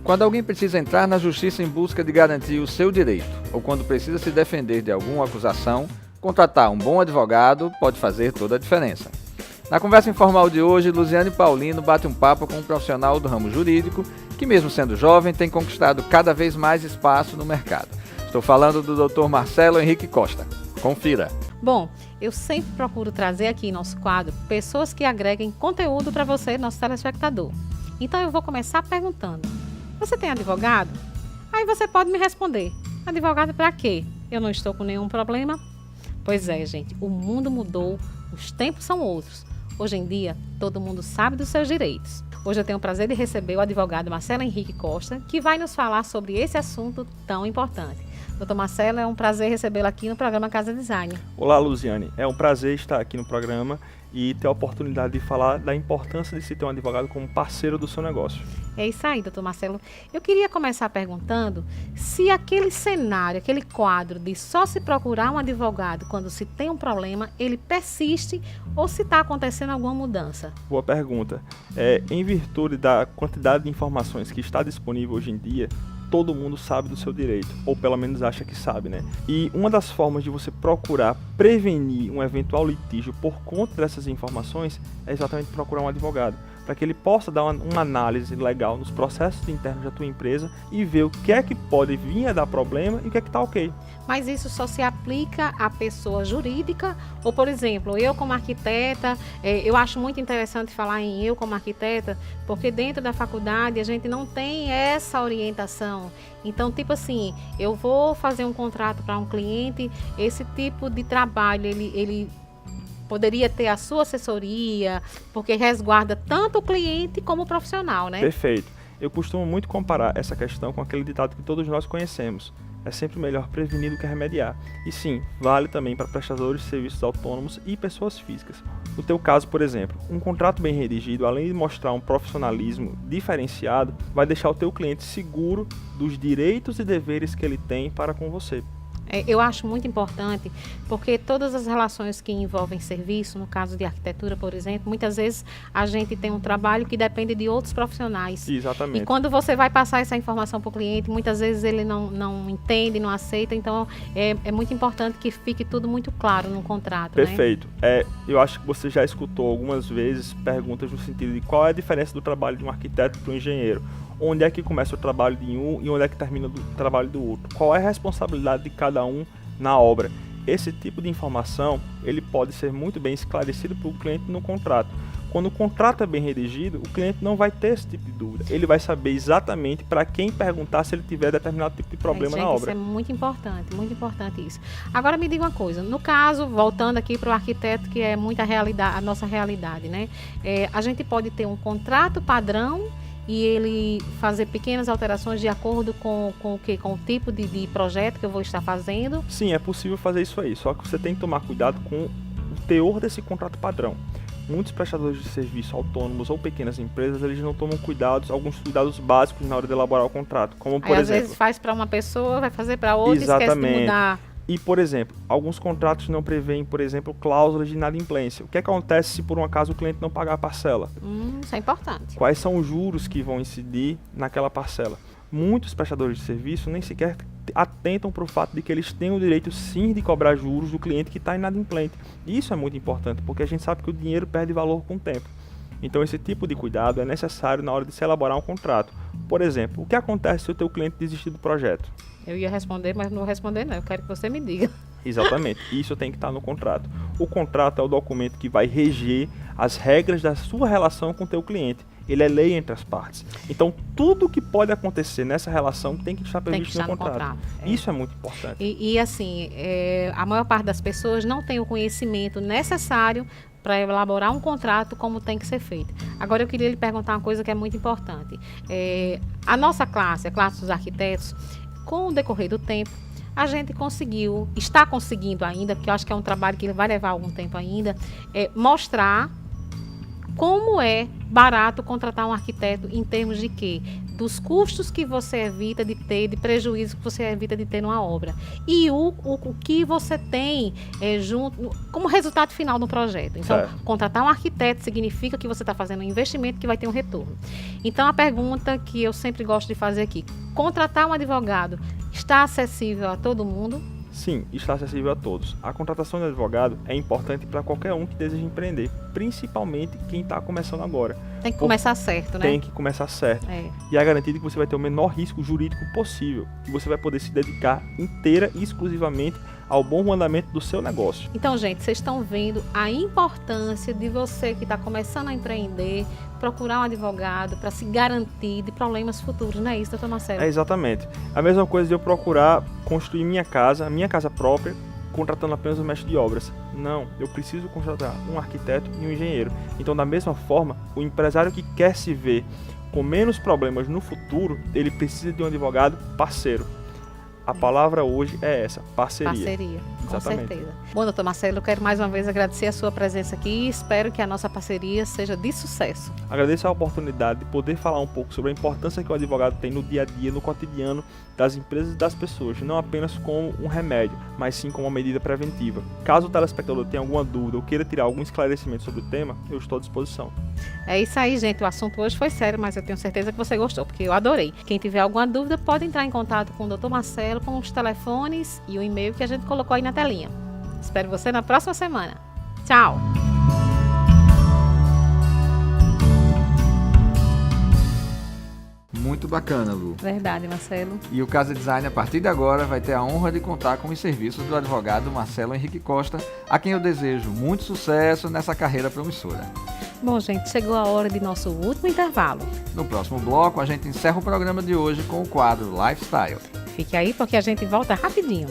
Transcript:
Quando alguém precisa entrar na justiça em busca de garantir o seu direito, ou quando precisa se defender de alguma acusação, contratar um bom advogado pode fazer toda a diferença. Na conversa informal de hoje, Luziane Paulino bate um papo com um profissional do ramo jurídico que, mesmo sendo jovem, tem conquistado cada vez mais espaço no mercado. Estou falando do Dr. Marcelo Henrique Costa. Confira. Bom, eu sempre procuro trazer aqui em nosso quadro pessoas que agreguem conteúdo para você, nosso telespectador. Então eu vou começar perguntando: você tem advogado? Aí você pode me responder: advogado para quê? Eu não estou com nenhum problema? Pois é, gente, o mundo mudou, os tempos são outros. Hoje em dia, todo mundo sabe dos seus direitos. Hoje eu tenho o prazer de receber o advogado Marcelo Henrique Costa, que vai nos falar sobre esse assunto tão importante. Doutor Marcelo, é um prazer recebê-lo aqui no programa Casa Design. Olá, Luziane. É um prazer estar aqui no programa e ter a oportunidade de falar da importância de se ter um advogado como parceiro do seu negócio. É isso aí, doutor Marcelo. Eu queria começar perguntando se aquele cenário, aquele quadro de só se procurar um advogado quando se tem um problema, ele persiste ou se está acontecendo alguma mudança. Boa pergunta. Em virtude da quantidade de informações que está disponível hoje em dia, todo mundo sabe do seu direito, ou pelo menos acha que sabe, né? E uma das formas de você procurar prevenir um eventual litígio por conta dessas informações é exatamente procurar um advogado, para que ele possa dar uma análise legal nos processos internos da tua empresa e ver o que é que pode vir a dar problema e o que é que está ok. Mas isso só se aplica à pessoa jurídica? Ou, por exemplo, eu como arquiteta, eu acho muito interessante falar em eu como arquiteta, porque dentro da faculdade a gente não tem essa orientação. Então, tipo assim, eu vou fazer um contrato para um cliente, esse tipo de trabalho, ele poderia ter a sua assessoria, porque resguarda tanto o cliente como o profissional, né? Perfeito. Eu costumo muito comparar essa questão com aquele ditado que todos nós conhecemos. É sempre melhor prevenir do que remediar. E sim, vale também para prestadores de serviços autônomos e pessoas físicas. No teu caso, por exemplo, um contrato bem redigido, além de mostrar um profissionalismo diferenciado, vai deixar o teu cliente seguro dos direitos e deveres que ele tem para com você. Eu acho muito importante, porque todas as relações que envolvem serviço, no caso de arquitetura, por exemplo, muitas vezes a gente tem um trabalho que depende de outros profissionais. Exatamente. E quando você vai passar essa informação para o cliente, muitas vezes ele não entende, não aceita, então é muito importante que fique tudo muito claro no contrato. Perfeito. Né? Eu acho que você já escutou algumas vezes perguntas no sentido de qual é a diferença do trabalho de um arquiteto para um engenheiro. Onde é que começa o trabalho de um e onde é que termina o trabalho do outro? Qual é a responsabilidade de cada um na obra? Esse tipo de informação, ele pode ser muito bem esclarecido para o cliente no contrato. Quando o contrato é bem redigido, o cliente não vai ter esse tipo de dúvida. Ele vai saber exatamente para quem perguntar se ele tiver determinado tipo de problema na obra. Isso é muito importante isso. Agora me diga uma coisa, no caso, voltando aqui para o arquiteto, que é muita realidade, a nossa realidade, né? A gente pode ter um contrato padrão e ele fazer pequenas alterações de acordo com o tipo de projeto que eu vou estar fazendo? Sim, é possível fazer isso aí, só que você tem que tomar cuidado com o teor desse contrato padrão. Muitos prestadores de serviço autônomos ou pequenas empresas, eles não tomam alguns cuidados básicos na hora de elaborar o contrato, como por exemplo... Às vezes faz para uma pessoa, vai fazer para outra e exatamente. Esquece de mudar. E, por exemplo, alguns contratos não prevêem, por exemplo, cláusulas de inadimplência. O que acontece se, por um acaso, o cliente não pagar a parcela? Isso é importante. Quais são os juros que vão incidir naquela parcela? Muitos prestadores de serviço nem sequer atentam para o fato de que eles têm o direito, sim, de cobrar juros do cliente que está inadimplente. E isso é muito importante, porque a gente sabe que o dinheiro perde valor com o tempo. Então, esse tipo de cuidado é necessário na hora de se elaborar um contrato. Por exemplo, o que acontece se o teu cliente desistir do projeto? Eu ia responder, mas não vou responder não. Eu quero que você me diga. Exatamente. Isso tem que estar no contrato. O contrato é o documento que vai reger as regras da sua relação com o teu cliente. Ele é lei entre as partes. Então, tudo que pode acontecer nessa relação tem que estar previsto no contrato. Isso é muito importante. E assim, a maior parte das pessoas não tem o conhecimento necessário para elaborar um contrato como tem que ser feito. Agora, eu queria lhe perguntar uma coisa que é muito importante. A nossa classe, a classe dos arquitetos, com o decorrer do tempo, a gente está conseguindo ainda, porque eu acho que é um trabalho que vai levar algum tempo ainda, mostrar como é barato contratar um arquiteto em termos de quê? dos custos que você evita de ter, de prejuízo que você evita de ter numa obra. E o que você tem junto, como resultado final do projeto. Então, Certo. contratar um arquiteto significa que você está fazendo um investimento que vai ter um retorno. Então, a pergunta que eu sempre gosto de fazer aqui, contratar um advogado está acessível a todo mundo? Sim, está acessível a todos. A contratação de advogado é importante para qualquer um que deseja empreender, principalmente quem está começando agora. Tem que começar certo, né? Tem que começar certo. É. E é garantido que você vai ter o menor risco jurídico possível. E você vai poder se dedicar inteira e exclusivamente ao bom andamento do seu negócio. Então, gente, vocês estão vendo a importância de você que está começando a empreender, procurar um advogado para se garantir de problemas futuros, não é isso, doutor Marcelo? É exatamente. A mesma coisa de eu procurar construir minha casa própria, contratando apenas um mestre de obras. Não, eu preciso contratar um arquiteto e um engenheiro. Então, da mesma forma, o empresário que quer se ver com menos problemas no futuro, ele precisa de um advogado parceiro. A palavra hoje é essa, parceria. Parceria, com Exatamente. certeza. Bom, doutor Marcelo, eu quero mais uma vez agradecer a sua presença aqui e espero que a nossa parceria seja de sucesso. Agradeço a oportunidade de poder falar um pouco sobre a importância que o advogado tem no dia a dia, no cotidiano das empresas e das pessoas, não apenas como um remédio, mas sim como uma medida preventiva. Caso o telespectador tenha alguma dúvida ou queira tirar algum esclarecimento sobre o tema, eu estou à disposição. É isso aí, gente. O assunto hoje foi sério, mas eu tenho certeza que você gostou, porque eu adorei. Quem tiver alguma dúvida, pode entrar em contato com o doutor Marcelo, com os telefones e o e-mail que a gente colocou aí na telinha. Espero você na próxima semana. Tchau! Muito bacana, Lu. Verdade, Marcelo. E o Casa Design, a partir de agora, vai ter a honra de contar com os serviços do advogado Marcelo Henrique Costa, a quem eu desejo muito sucesso nessa carreira promissora. Bom, gente, chegou a hora de nosso último intervalo. No próximo bloco, a gente encerra o programa de hoje com o quadro Lifestyle. Fique aí porque a gente volta rapidinho.